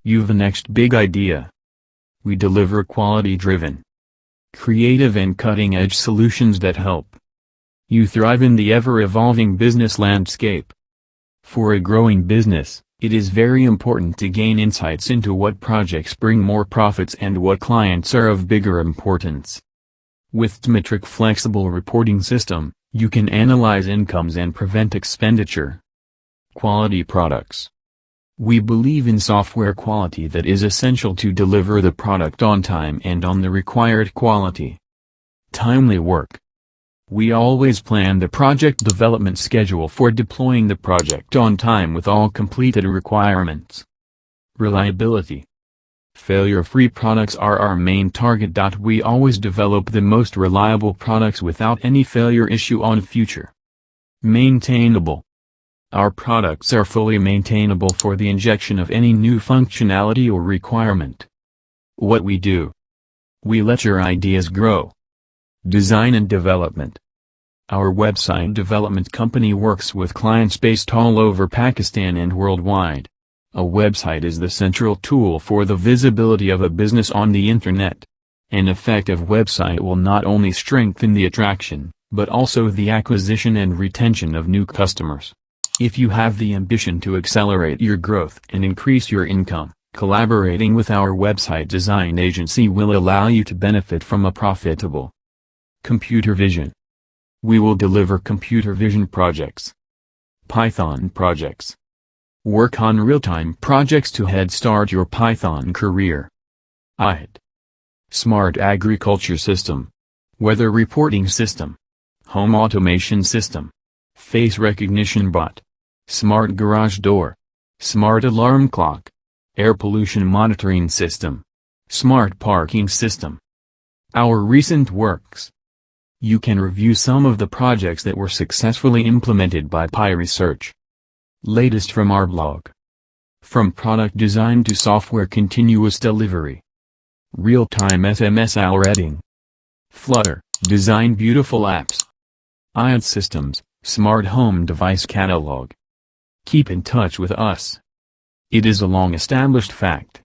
You've the next big idea. We deliver quality-driven, creative and cutting-edge solutions that help you thrive in the ever-evolving business landscape. For a growing business, it is very important to gain insights into what projects bring more profits and what clients are of bigger importance. With TMetric flexible reporting system, you can analyze incomes and prevent expenditure. Quality products. We believe in software quality that is essential to deliver the product on time and on the required quality. Timely work. We always plan the project development schedule for deploying the project on time with all completed requirements. Reliability. Failure-free products are our main target. We always develop the most reliable products without any failure issue on future. Maintainable. Our products are fully maintainable for the injection of any new functionality or requirement. What we do. We let your ideas grow. Design and development. Our website development company works with clients based all over Pakistan and worldwide. A website is the central tool for the visibility of a business on the internet. An effective website will not only strengthen the attraction, but also the acquisition and retention of new customers. If you have the ambition to accelerate your growth and increase your income, collaborating with our website design agency will allow you to benefit from a profitable computer vision. We will deliver computer vision projects, Python projects. Work on real-time projects to head start your Python career. IT. Smart agriculture system, weather reporting system, home automation system, face recognition bot, smart garage door, smart alarm clock, air pollution monitoring system, smart parking system. Our recent works. You can review some of the projects that were successfully implemented by Pyresearch. Latest from our blog. From product design to software continuous delivery. Real-time SMS alerting. Flutter, design beautiful apps. IoT systems, smart home device catalog. Keep in touch with us. It is a long-established fact